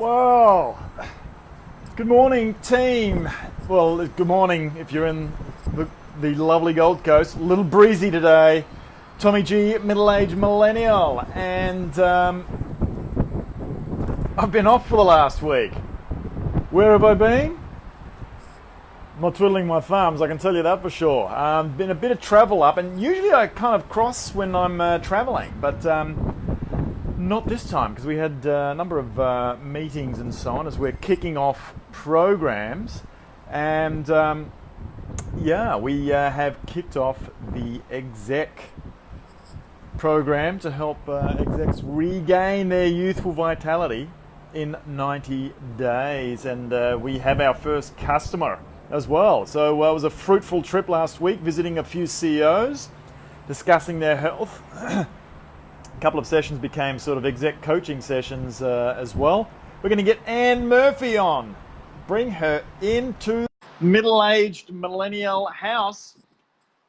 Well, good morning, team. Well, good morning if you're in the lovely Gold Coast. A little breezy today. Tommy G, middle-aged millennial, and I've been off for the last week. Where have I been? Not twiddling my thumbs, I can tell you that for sure. Been a bit of travel up, and usually I kind of cross when I'm traveling, but not this time because we had a number of meetings and so on as we're kicking off programs, and we have kicked off the exec program to help execs regain their youthful vitality in 90 days, and we have our first customer as well. So it was a fruitful trip last week, visiting a few CEOs, discussing their health. A couple of sessions became sort of exec coaching sessions as well. We're going to get Anne Murphy on, bring her into middle-aged millennial house,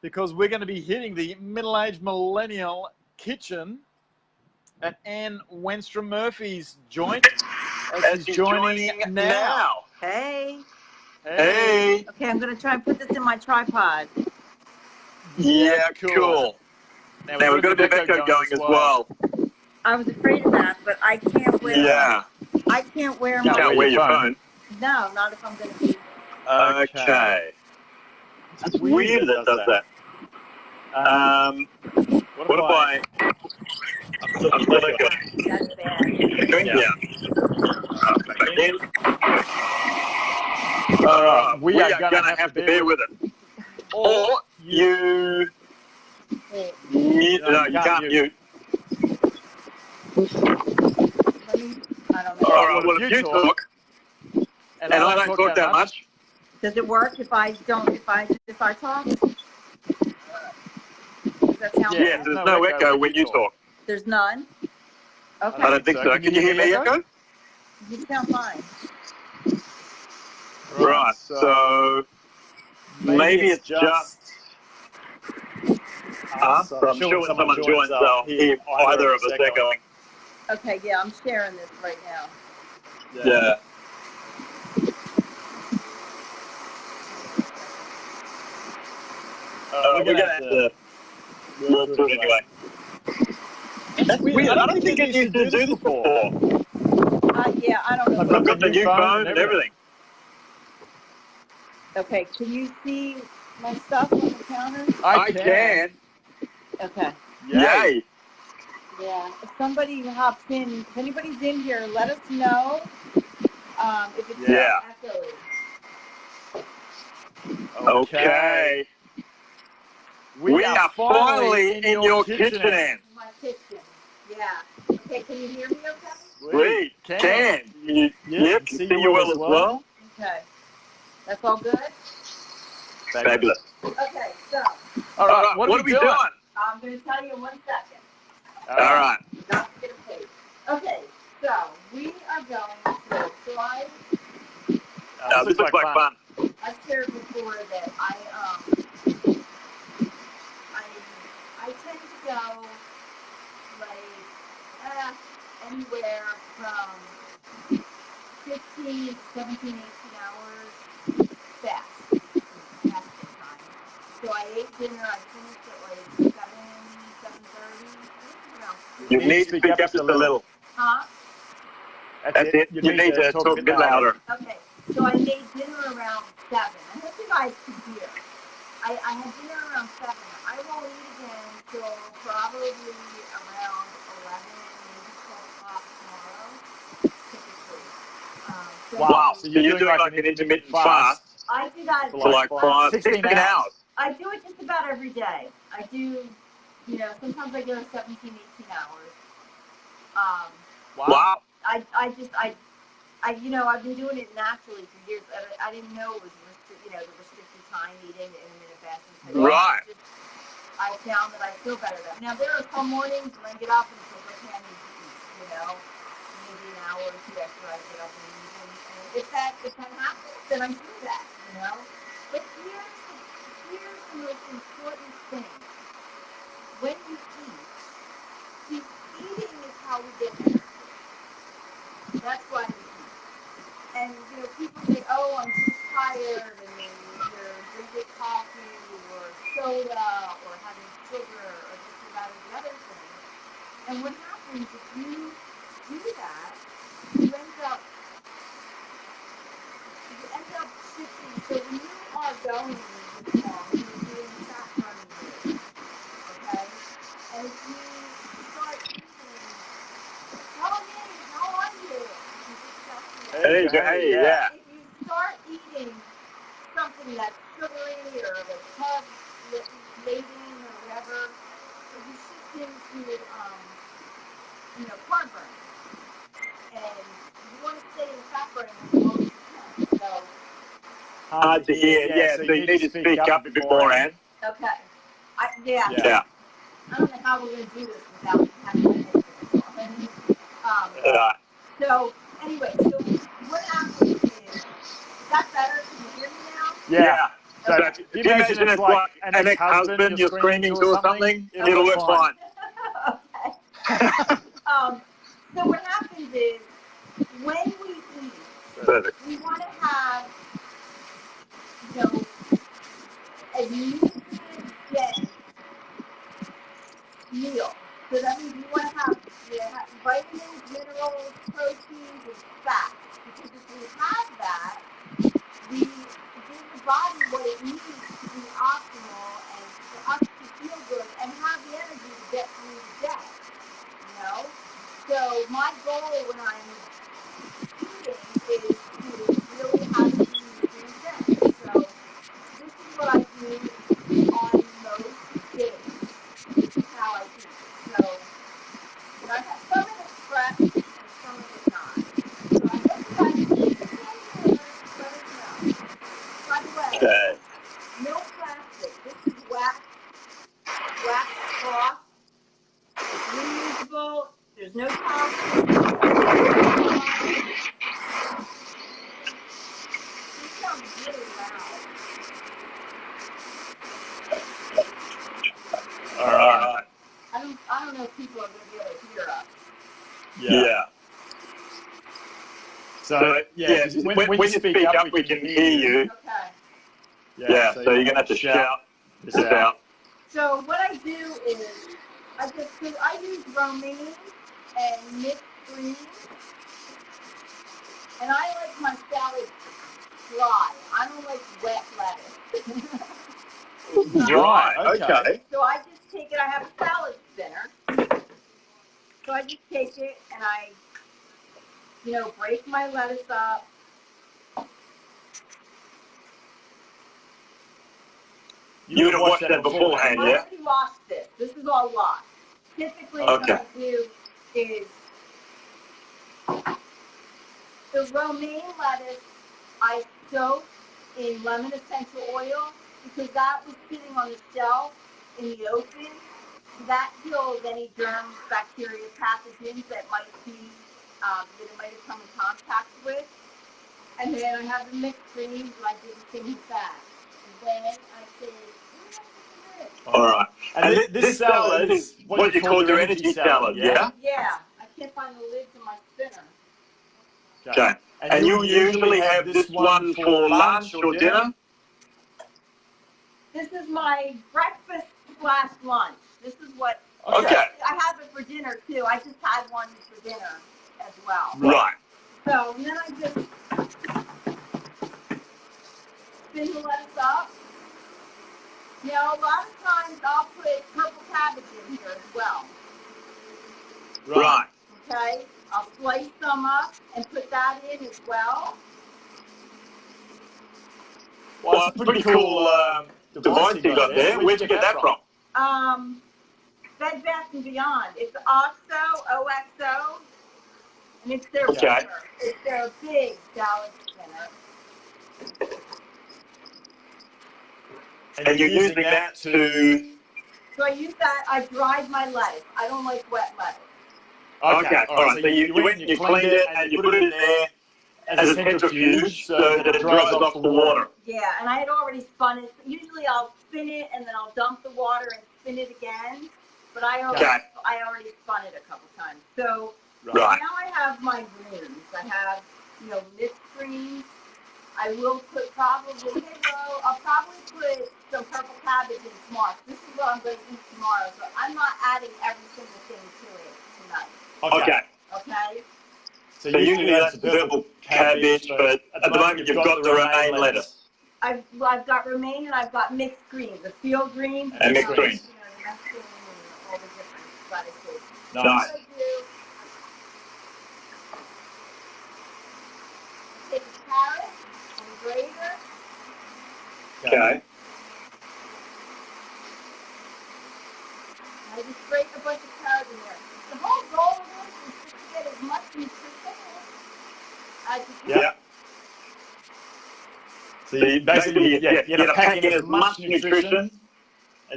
because we're going to be hitting the middle-aged millennial kitchen at Anne Wenstrom Murphy's joint as she's joining now. Hey. Hey. Okay, I'm going to try and put this in my tripod. Yeah, cool. Now we've got a bit of echo going as well. I was afraid of that, but I can't wear. Yeah. I can't wear You my. can't wear your phone. No, not if I'm going to be. Okay. It's weird that it does that. What if I? I'm still echoing. That's bad. Echoing? Yeah. Back in. We are going to have to bear with it. Or you... No, you can't mute. I don't know. All right, well, if you talk, and I don't talk that much. Does it work if I don't, if I talk? Does that sound Yeah, bad? there's no echo when you talk. There's none? Okay. I don't think so. Can you hear me echo? You sound fine. Right, so maybe it's just us. I'm sure when someone joins, they'll hear either of us echoing. Okay, yeah, I'm sharing this right now. Yeah. We're going to have to work through it anyway. That's weird. I don't think it used to do this before. Yeah, I don't know. I've got the new phone and everything. Okay, can you see my stuff on the counter? I can. Okay. Yay. Yeah. If somebody hops in, if anybody's in here, let us know if it's echoey. Okay. We are finally in your kitchen, Anne. My kitchen. Yeah. Okay, can you hear me okay? Sweet. Can. Yep, can see you well as well. Okay. That's all good? Fabulous. Okay, so. All right, what are we doing? I'm going to tell you in 1 second. All right. Not to get a page. Okay, so we are going to slide. This looks like fun. I've shared before that I tend to go like anywhere from 15, 17, 18 hours fast. Fasting time. So I ate dinner, I finished at like 7:30. You need to speak up just a little. Huh? That's it. You need to talk a bit louder. Okay, so I made dinner around 7. I hope you guys can hear. I had dinner around 7. I won't eat again until probably around 11, maybe 12 o'clock tomorrow, typically. Wow, so you're doing like an intermittent fast I do that for like 16 hours. I do it just about every day. I do, sometimes I go 17, 18 hours. Wow. I've been doing it naturally for years. I didn't know it was the restricted time eating, the intermittent fasting. Right. I found that I feel better then. Now, there are some mornings when I get up and it's like, okay, I need to eat, maybe an hour or two after I get up and eat. And if that happens, then I do that, But here's the most important thing. When you eat, see, eating is how we get energy. That's why we eat. And people say, "Oh, I'm too tired," and then you're drinking coffee or soda or having sugar or this or that or the other thing. And what happens if you do that? You end up shifting. So when you are going this long, you're doing fat burning moves, okay? And if you start eating, tell me, how are you? You just tell me. Hey, yeah. If you start eating something that's sugary or like carb laden or whatever, you shift into carb burning. And you want to stay in fat burning as long as you can. So Hard to hear. Yeah, so you need to speak up a bit more, Anne. okay. Yeah. Yeah. I don't know how we're going to do this without having my headphones on. So anyway, so what happens is that better? Can you hear me now? Yeah. So So if you imagine it's like an ex-husband you're screaming to or something, it'll work fine. Okay. So what happens is when we eat, Perfect. we want to have, a nutrient dense meal. So that means you want to have vitamins, minerals, proteins, and fat. Because if we have that, we give the body what it needs to be optimal and for us to feel good and have the energy to get through the day. So my goal when I'm eating is to really have it be nutrient dense. So this is what I do on most days. This is how I eat. So I have some of it's prep and some of it not. So I hope you guys can hear. Let us know. By the way, no plastic. This is wax cloth. It's reusable. There's no toxins. This sounds really loud. All right. I don't know if people are going to be able to hear us. Yeah. So when you speak up, we can hear you. Okay. Yeah, so you're going to have to shout this out. So what I do is I use romaine and mixed greens, and I like my salad dry. I don't like wet lettuce. Right. Okay. So I just take it. I have a salad spinner. So I just take it and I, break my lettuce up. You would have watched that beforehand, I yeah? already washed this. This is all washed. Typically, what I do is the romaine lettuce I soak in lemon essential oil because that was sitting on the shelf in the open. So that kills any germs, bacteria, pathogens that might have come in contact with. And then I have the mixed greens and I do the same with that. And then I say, All right. And this salad is what you call your energy salad, yeah? Yeah. I can't find the lid to my spinner. Okay. And you usually have this one for lunch or dinner? This is my breakfast/lunch. This is what Okay. I have it for dinner too. I just had one for dinner as well. Right. So then I just spin the lettuce up. A lot of times I'll put purple cabbage in here as well. Right. Okay? I'll slice some up and put that in as well. Well, it's a pretty cool device you got there. Where'd you get that from? Bed Bath & Beyond. It's OXO, O-X-O, and it's their spinner. It's their big salad spinner. And you're using that to... So I use that. I dried my lettuce. I don't like wet lettuce. Okay. All right. So you went and you cleaned it and you put it in there as a centrifuge so that it dries off the water. Yeah, and I had already spun it. Usually I'll spin it and then I'll dump the water and spin it again. But I already spun it a couple times. So now I have my greens. I have, mixed greens. I will put probably, I'll probably put some purple cabbage in tomorrow. This is what I'm going to eat tomorrow, so I'm not adding every single thing to it tonight. Okay. Okay? So usually that's purple cabbage, but at the moment you've got the romaine lettuce. I've got romaine and I've got mixed greens, the field greens And mixed greens. You know, the Mexican and all the different lettuces. Nice. So take a carrot and a grater. Okay. I just grate a bunch of carrots in there. The whole goal of this is just to get as much nutrition as you can. Yeah. So you basically, you gotta pack in as much nutrition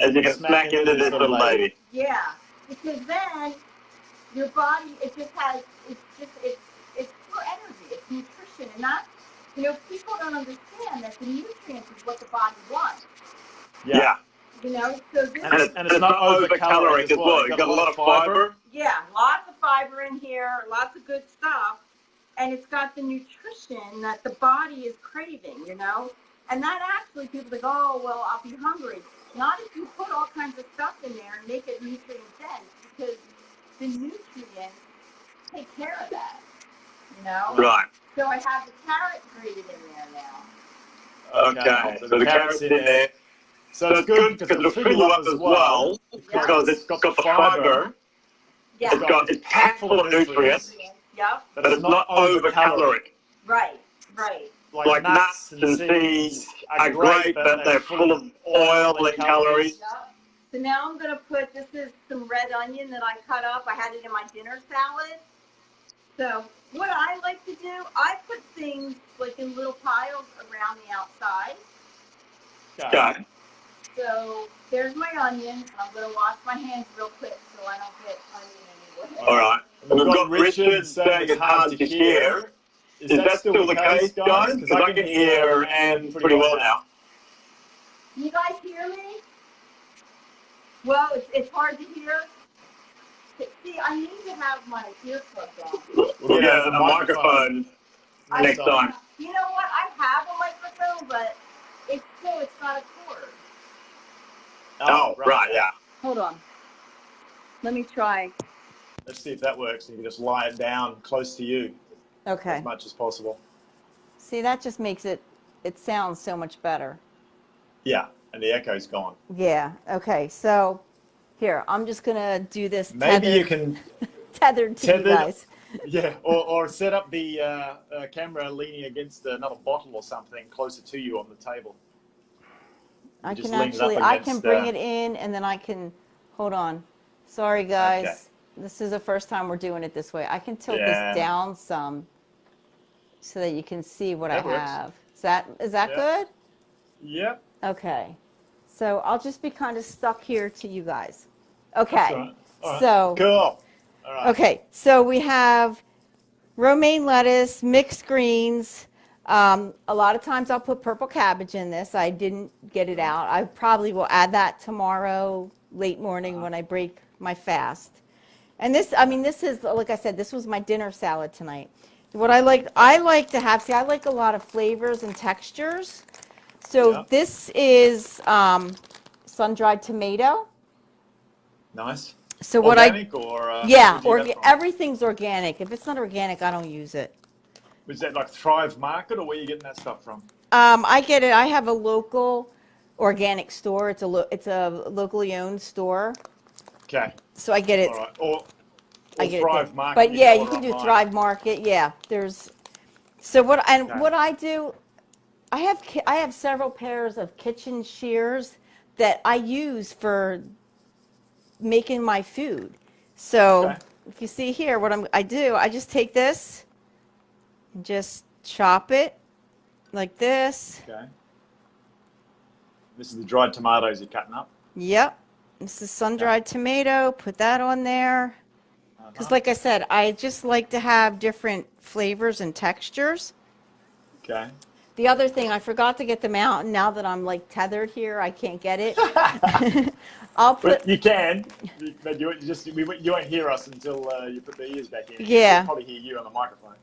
as you can smack into this little baby. Yeah, because then your body, it's for energy, it's nutrition, and that's, you know, people don't understand that the nutrients is what the body wants. Yeah. You know, so this And it's not over-caloric as well. You've got a lot of fiber. yeah, lots of fiber in here, lots of good stuff, and it's got the nutrition that the body is craving, you know? And that actually, people think, oh, well, I'll be hungry. Not if you put all kinds of stuff in there and make it nutrient dense, because the nutrients take care of that, you know? Right. So I have the carrot grated in there now. Okay. So the carrot's in there. So it's good because it'll fill you up as well, because it's got the fiber. Yeah. It's packed full of nutrients, Yep. but it's not over-caloric. Right. Like nuts and seeds are great, but they're full of oil and calories. Yep. So now I'm going to put, this is some red onion that I cut up. I had it in my dinner salad. So what I like to do, I put things like in little piles around the outside. Okay. So there's my onion. I'm going to wash my hands real quick so I don't get onion anywhere. All right. And we've got Richard saying it's hard to hear. Is that still the case, guys? Because I can hear Anne pretty well now. Can you guys hear me? Well, it's hard to hear. See, I need to have my ear plugged on. We'll get a microphone next time. You know what? I have a microphone, but it's got a cord. Oh, right, yeah. Hold on. Let me try. Let's see if that works. You can just lie it down close to you Okay. as much as possible. See, that just makes it sounds so much better. Yeah, and the echo's gone. Yeah. Okay. So here, I'm just going to do this Maybe you can, tethered to you guys. yeah, or set up the camera leaning against another bottle or something closer to you on the table. I just can lean it up actually, I against, can bring it in and then I can, hold on. Sorry guys. Okay. This is the first time we're doing it this way. I can tilt Yeah. this down some so that you can see what That I works. have. Is that Yeah. good? Yep. Okay. So I'll just be kind of stuck here to you guys. Okay. That's all right. All right. So, Cool. All right. okay. So we have romaine lettuce, mixed greens. A lot of times I'll put purple cabbage in this. I didn't get it out. I probably will add that tomorrow, late morning when I break my fast. And this is, like I said, this was my dinner salad tonight. What I like to have, I like a lot of flavors and textures. So Yeah. this is sun-dried tomato. Nice. So Organic or yeah, where'd you get that from? everything's organic. If it's not organic, I don't use it. Was that like Thrive Market or where are you getting that stuff from? I get it. I have a local organic store. It's a locally owned store. Okay. So I get it. All right. Or I get Thrive it. Market. But yeah, you order can do online. Thrive Market. Yeah, there's. So what Okay. what I do, I have several pairs of kitchen shears that I use for making my food. So Okay. if you see here, I just take this, and just chop it like this. Okay. This is the dried tomatoes you're cutting up. Yep. This is sun-dried tomato. Put that on there. Because like I said, I just like to have different flavors and textures. Okay. The other thing, I forgot to get them out, and now that I'm like tethered here, I can't get it. I'll put, But you can, but you won't hear us until you put the ears back in. Yeah. We'll probably hear you on the microphone.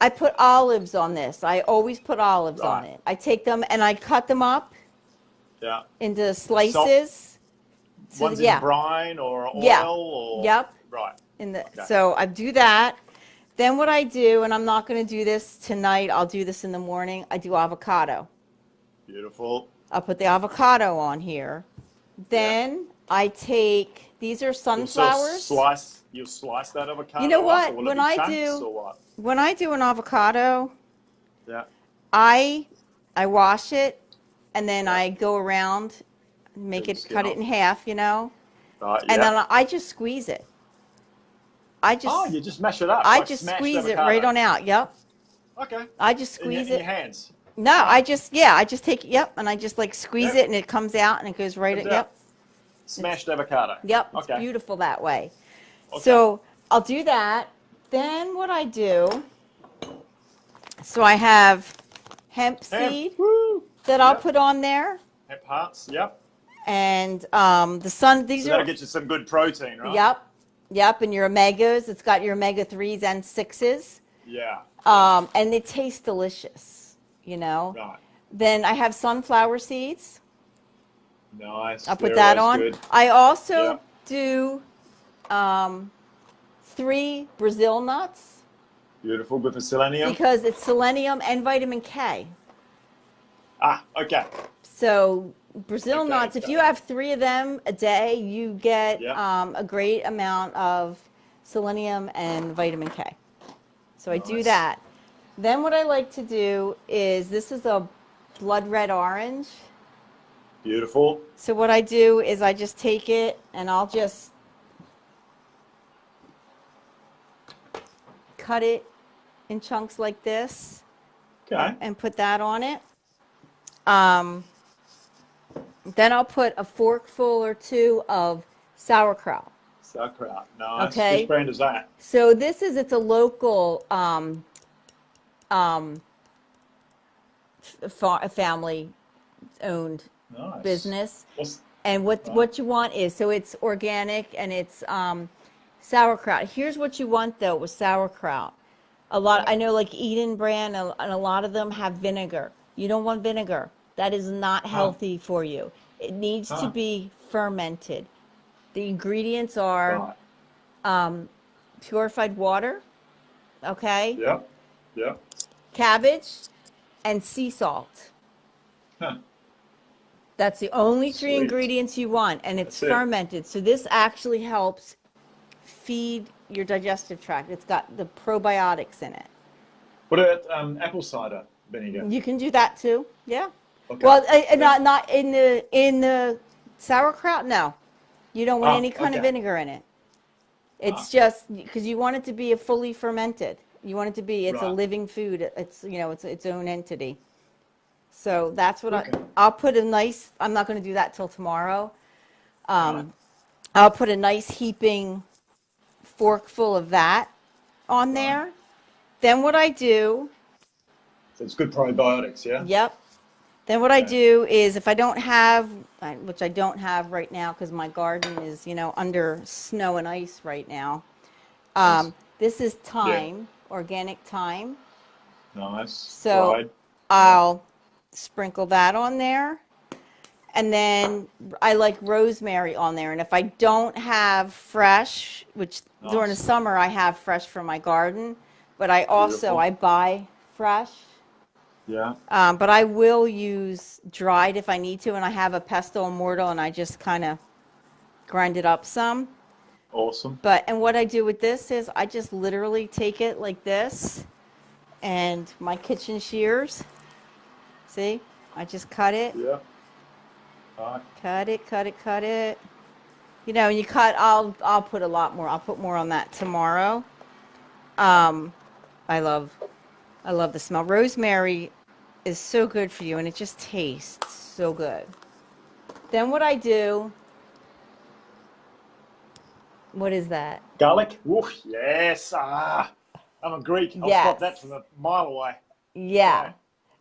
I put olives on this. I always put olives on Right. it. I take them and I cut them up Yeah. into slices. So, One's in brine or oil Yeah. or Yep. right. Okay. So I do that. Then what I do, and I'm not going to do this tonight, I'll do this in the morning, I do avocado. Beautiful. I'll put the avocado on here. Then I take, these are You'll sunflowers. slice that avocado. You know what? Up, or will it When be I chunks do- or what? When I do an avocado, Yeah. I wash it and then I go around, make Peel it, the skin cut it off. in half, you know, Right. and Yeah. then I just squeeze it. I just, Oh, you just mash it up. I like just smashed squeeze it avocado. right on out. Yep. Okay. I just In your squeeze it. hands. No, I just take it, yep, and I just like squeeze Yep. it and it comes out and it goes right, Comes yep, out. Smashed avocado. yep, it's Okay. beautiful that way. Okay. So I'll do that. Then what I do, so I have hemp seed Woo. that I'll Yep. put on there, Hemp hearts. Yep. and these So are, that'll get you some good protein, right? yep, and your omegas. It's got your omega 3s and 6s, Yeah. and they taste delicious, you know. Right. Then I have sunflower seeds. Nice. I'll put They're that always on. good. I also Yeah. do 3 Brazil nuts Beautiful. Good for selenium. because it's selenium and vitamin K. Ah. Okay. So Brazil Okay, nuts, if got you it. have 3 of them a day, you get Yeah. a great amount of selenium and vitamin K. So I do Nice. that. Then what I like to do is, this is a blood red orange. Beautiful. So what I do is I just take it and I'll just cut it in chunks like this Okay. and put that on it. Then I'll put a forkful or 2 of sauerkraut. Sauerkraut. Nice. Okay. Which brand is that? So it's a local family owned Nice. business. What's, And what you want is, so it's organic and it's sauerkraut. Here's what you want though with sauerkraut. I know like Eden brand and a lot of them have vinegar. You don't want vinegar. That is not healthy for you. It needs to be fermented. The ingredients are right. purified water, okay, Yep. Yep. cabbage, and sea salt. Huh. That's the only 3 Sweet. ingredients you want, and it's That's it. fermented. So this actually helps feed your digestive tract. It's got the probiotics in it. What about apple cider vinegar? You can do that too. Yeah. Okay. Well, not in the sauerkraut. No, you don't want any kind of okay. vinegar in it. It's just because you want it to be a fully fermented. You want it to be. It's a Right. living food. It's it's its own entity. So that's what Okay. I'll put a nice. I'm not going to do that till tomorrow. Right. I'll put a nice heaping forkful of that on there. Then what I do, So it's good probiotics, yeah? yep. Then what I Okay. do is, if I don't have, which I don't have right now because my garden is, under snow and ice right now. Nice. This is thyme, organic thyme. Nice. So Dried. I'll sprinkle that on there. And then I like rosemary on there. And if I don't have fresh, which during the Nice. summer I have fresh from my garden, but I also, Beautiful. I buy fresh. Yeah. But I will use dried if I need to. And I have a pestle and mortar and I just kind of grind it up some. Awesome. And what I do with this is I just literally take it like this and my kitchen shears. See, I just cut it. Yeah. All right. Cut it. And you cut, I'll put a lot more. I'll put more on that tomorrow. I love the smell. Rosemary is so good for you and it just tastes so good. Then what I do, what is that? Garlic. Ooh, yes. I'm a Greek. I'll Yes. spot that from a mile away. Yeah. Okay.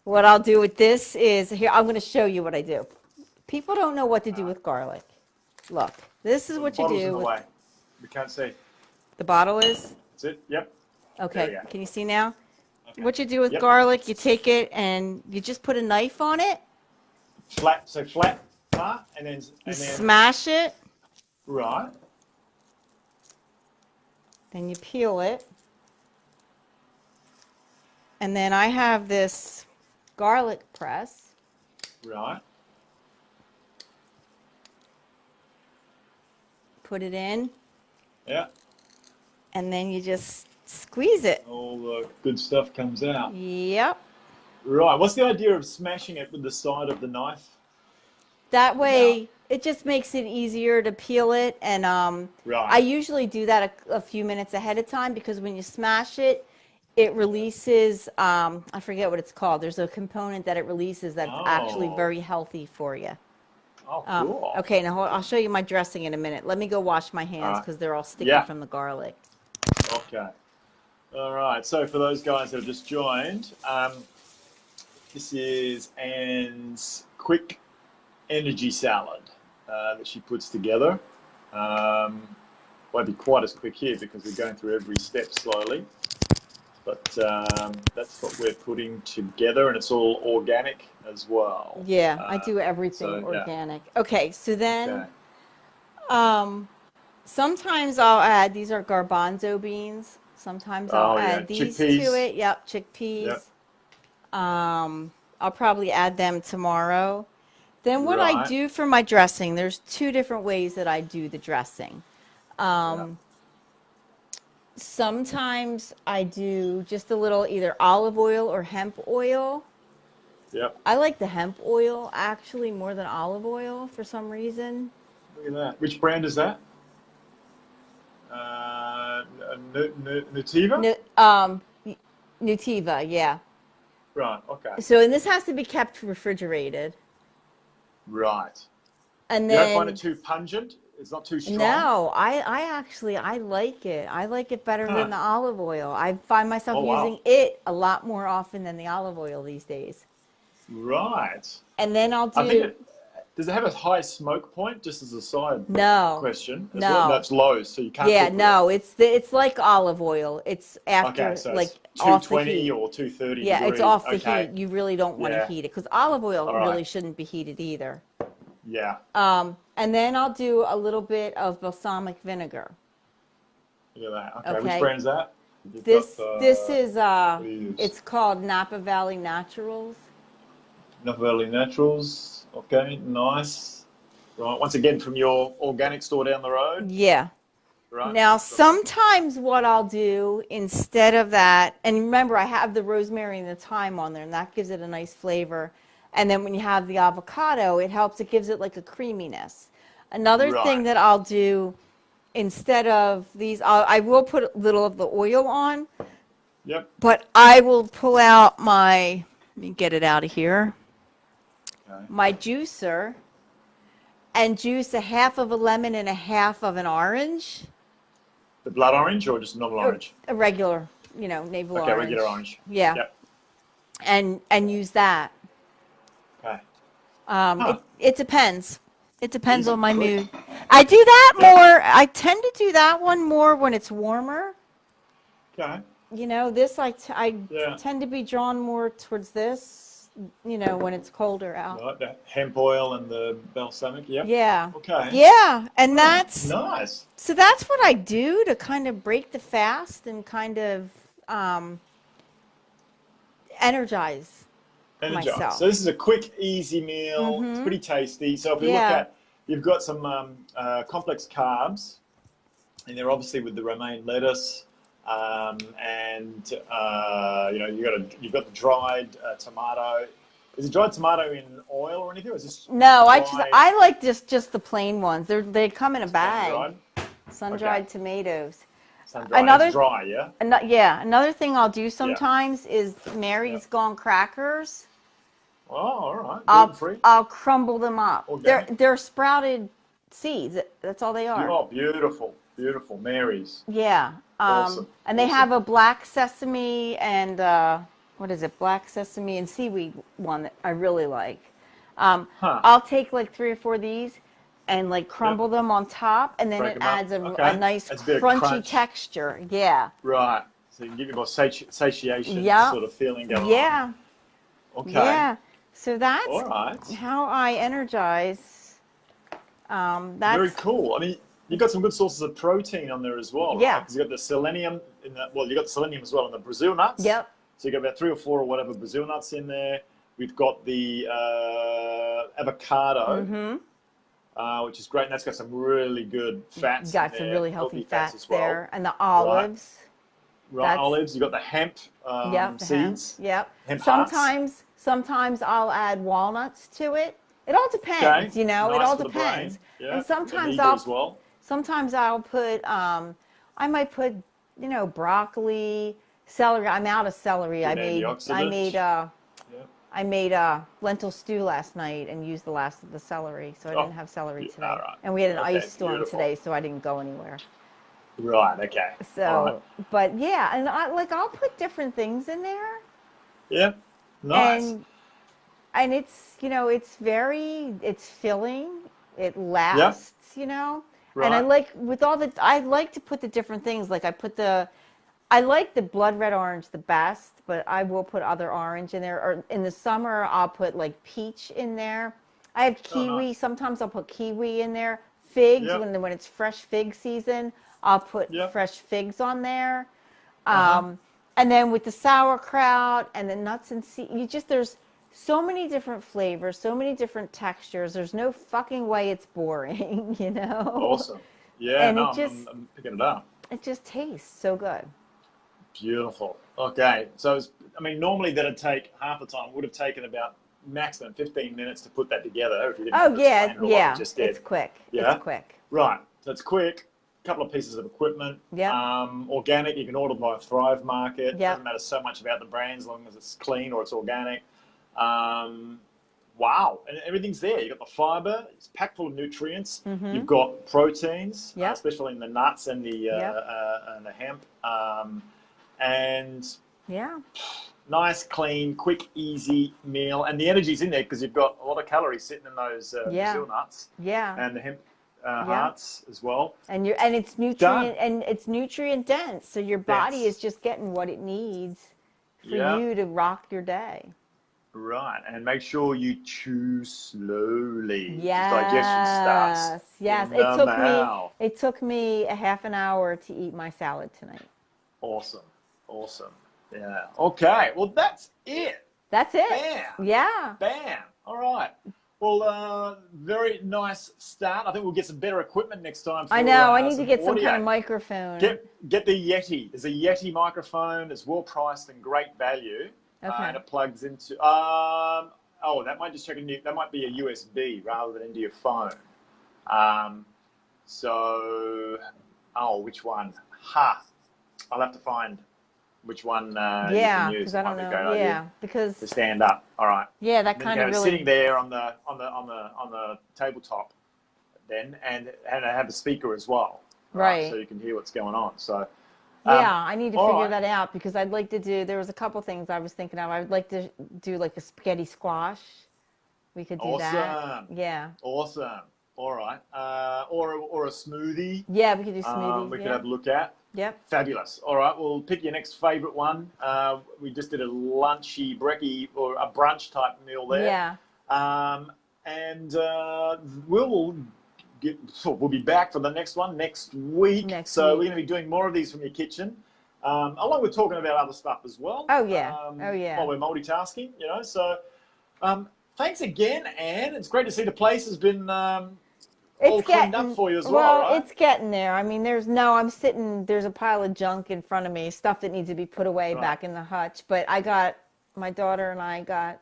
What I'll do with this is, here, I'm going to show you what I do. People don't know what to do with garlic. Look, this is what The you bottle's do. in the with- way. We can't see. The bottle is? That's it. Yep. Okay. There we go. Can you see now? Okay. What you do with Yep. garlic, you take it and you just put a knife on it, Flat, part, and then smash it, right, then you peel it. And then I have this garlic press. right. Put it in, Yeah. and then you just squeeze it. All the good stuff comes out. Yep. Right. What's the idea of smashing it with the side of the knife? That way, it just makes it easier to peel it. And Right. I usually do that a few minutes ahead of time because when you smash it, it releases, I forget what it's called. There's a component that it releases that's actually Oh. very healthy for you. Oh, cool. Okay, now I'll show you my dressing in a minute. Let me go wash my hands Alright. because they're all sticky Yeah. from the garlic. Okay. All right. So for those guys that have just joined, this is Anne's quick energy salad that she puts together. Won't be quite as quick here because we're going through every step slowly. But that's what we're putting together, and it's all organic as well. Yeah, I do everything so, yeah. organic. Okay, so then Okay. sometimes I'll add, these are garbanzo beans. Sometimes I'll Oh, yeah, add these chickpeas. to it. Yep, chickpeas. Yep. I'll probably add them tomorrow. Then what I Right. do for my dressing, there's two different ways that I do the dressing. Sometimes I do just a little either olive oil or hemp oil. Yep. I like the hemp oil actually more than olive oil for some reason. Look at that. Which brand is that? Nutiva? Nutiva, yeah. Right. Okay. So, and this has to be kept refrigerated. Right. And You then don't find it too pungent? It's not too strong? no, I actually I like it. I like it better than the olive oil. I find myself Oh, wow. using it a lot more often than the olive oil these days. Right. And then I'll I think do does it have a high smoke point? Just as a side no. question. As No. well? That's low, so you can't. Yeah, cook with no, it's like olive oil. It's it. after Okay, so like it's off the 220 heat. or 230. Yeah, it's degrees. off the Okay. heat. You really don't want to Yeah. heat it because olive oil All right. really shouldn't be heated either. Yeah. And then I'll do a little bit of balsamic vinegar. Look at that. Okay. Okay. Which brand is that? You've This got, this is what do you use? it's called Napa Valley Naturals. Napa Valley Naturals. Okay. Nice. Right. Once again, from your organic store down the road. Yeah. Right. Now sometimes what I'll do instead of that, and remember I have the rosemary and the thyme on there, and that gives it a nice flavor. And then when you have the avocado, it helps. It gives it like a creaminess. Another thing Right. that I'll do instead of these, I will put a little of the oil on, Yep. but I will pull out my, let me get it out of here, Okay. my juicer, and juice a half of a lemon and a half of an orange, The blood orange or just normal orange? a regular, navel Okay, orange. regular orange. Yeah, Yep. and use that. Okay. It depends. It depends Easy, on my quick. mood. I do that more. I tend to do that one more when it's warmer. Okay. This I Yeah. tend to be drawn more towards this. When it's colder out. Right. The hemp oil and the balsamic. Yep. Yeah. Okay. Yeah, and that's Nice. so that's what I do to kind of break the fast and kind of energize Energize. myself. So this is a quick, easy meal. It's pretty tasty. So if you look Yeah. at, you've got some complex carbs, and they're obviously with the romaine lettuce, and you've got the dried tomato. Is it dried tomato in oil or anything? Or is this No, dried- I like just the plain ones. They come in a bag. sun-dried? Sun-dried tomatoes. Sun-dried. Another- It's dry, yeah. Another thing I'll do sometimes is Mary's Gone crackers. Oh, all right. I'll Gluten-free. I'll crumble them up. Organic. They're sprouted seeds. That's all they are. Oh, beautiful, beautiful. Mary's. Yeah. Awesome, And they awesome. have a black sesame and what is it? Black sesame and seaweed one that I really like. I'll take like 3 or 4 of these and like crumble them on top, and then Break it 'em up. adds a Okay. nice Adds a bit of crunchy crunch. texture. Yeah. Right. So you can give you more satiation Yep. sort of feeling going on. Yeah. Okay. Yeah. So that's All right. how I energize. That's Very cool. I mean, you've got some good sources of protein on there as well, right? Yeah. Because you've got the selenium in that. Well, you've got the selenium as well in the Brazil nuts. Yep. So you've got about 3 or 4 or whatever Brazil nuts in there. We've got the avocado, which is great. And that's got some really good fats. got in some there, really healthy fats as well. there, and the olives. Right, That's- olives. You've got the hemp Yep. The hemp. seeds. Yep. Hemp hearts. Sometimes I'll add walnuts to it. It all depends, Okay. it Nice all for the depends. brain. Yeah. And sometimes Omega as well. I'll put I might put broccoli, celery. I'm out of celery. Good antioxidant. I made lentil stew last night and used the last of the celery, so I didn't have celery today. all right. And we had an Okay, ice storm beautiful. today, so I didn't go anywhere. Right. Okay. So, All right. but yeah, and I'll put different things in there. Yeah. Nice. And it's it's filling, it lasts, Right. and I like to put the different things, like I like the blood red orange the best, but I will put other orange in there, or in the summer I'll put like peach in there. I have kiwi. nice. Sometimes I'll put kiwi in there. Figs, Yep. when it's fresh fig season, I'll put Yep. fresh figs on there. Uh-huh. And then with the sauerkraut and the nuts and seeds, there's so many different flavors, so many different textures. There's no fucking way it's boring, Awesome. Yeah, And no, it just- I'm picking it up. It just tastes so good. Beautiful. Okay. So, normally that'd take half the time. Would have taken about maximum 15 minutes to put that together. If you didn't Oh have to yeah, explain it all, yeah. you just did. It's quick. Yeah? It's quick. Right. So it's quick. Couple of pieces of equipment. Yeah. Organic. You can order by a Thrive Market. Yeah. Doesn't matter so much about the brand as long as it's clean or it's organic. Wow. And everything's there. You've got the fiber. It's packed full of nutrients. You've got proteins, Yep. especially in the nuts and the Yep. and the hemp. And Yeah. nice, clean, quick, easy meal. And the energy's in there because you've got a lot of calories sitting in those Yeah. Brazil nuts Yeah. and the hemp hearts as well. And it's nutrient dense, so your body Dense. is just getting what it needs for Yeah. you to rock your day. Right. And make sure you chew slowly. Yes. Digestion starts. Yes. in the mouth. It took me a half an hour to eat my salad tonight. Awesome. Yeah. Okay. Well, that's it. That's it. Bam. Yeah. Bam. All right. Well, very nice start. I think we'll get some better equipment next time. I know. I need some to get some audio. kind of microphone. Get the Yeti. There's a Yeti microphone. It's well priced and great value. Okay. And it plugs into. That might just check in. That might be a USB rather than into your phone. Which one? I'll have to find which one you can use. because I don't Might be a great know. idea Yeah, because to stand up. All right. yeah, that Then kind you of go really. sitting there on the tabletop, then and I have a speaker as well, Right. So you can hear what's going on. So Yeah, I need to all figure right. that out because I'd like to do. There was a couple things I was thinking of. I would like to do like a spaghetti squash. We could do that. Awesome. Yeah. Awesome. All right. Or a smoothie. Yeah, we could do smoothies. We yeah. could have a look at. Yep. Fabulous. All right, we'll pick your next favourite one. We just did a lunchy, brekkie, or a brunch type meal there. Yeah. And we'll be back for the next one next week. Next so week. we're going to be doing more of these from your kitchen, along with talking about other stuff as well. Oh, yeah. Oh, yeah. While we're multitasking, So thanks again, Anne. It's great to see the place has been all cleaned up for you as well, right? It's getting there. I mean, there's a pile of junk in front of me, stuff that needs to be put away Right. back in the hutch. But my daughter and I got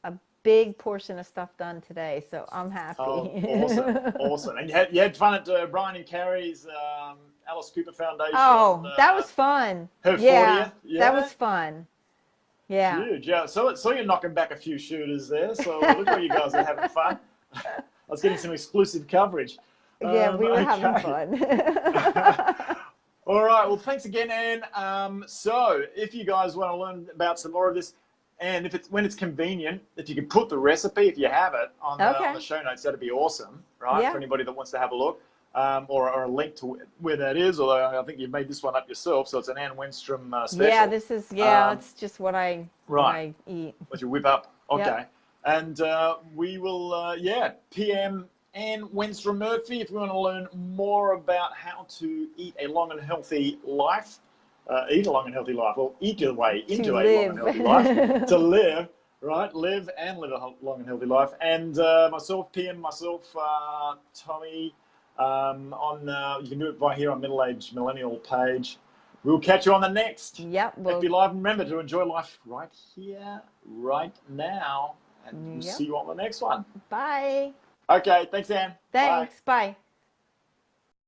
a big portion of stuff done today, so I'm happy. Oh, awesome. And you had fun at Brian and Carrie's Alice Cooper Foundation. Oh, that was fun. her Yeah, 40th, yeah? that was fun. Yeah. Huge, yeah. So you're knocking back a few shooters there. So look how you guys are having fun. I was getting some exclusive coverage. Yeah, we were having okay. fun. All right. Well, thanks again, Anne. So if you guys want to learn about some more of this, and when it's convenient, if you can put the recipe, if you have it, on the show notes, that'd be awesome, right? Yeah. For anybody that wants to have a look. or a link to where that is. Although I think you've made this one up yourself, so it's an Ann Wenstrom special. Yeah, this is it's just what I eat. What you whip up. Okay. Yep. And we will, PM Ann Wenstrom Murphy if you want to learn more about how to eat a long and healthy life. Eat a long and healthy life, or eat your way into a long and healthy life. To live, right? Live a long and healthy life. And myself, PM, Tommy, you can do it by here on Middle Age Millennial page. We'll catch you on the next. Yep. FB Live. Remember to enjoy life right here, right now. And we'll see you on the next one. Bye. Okay. Thanks, Ann. Thanks. Bye.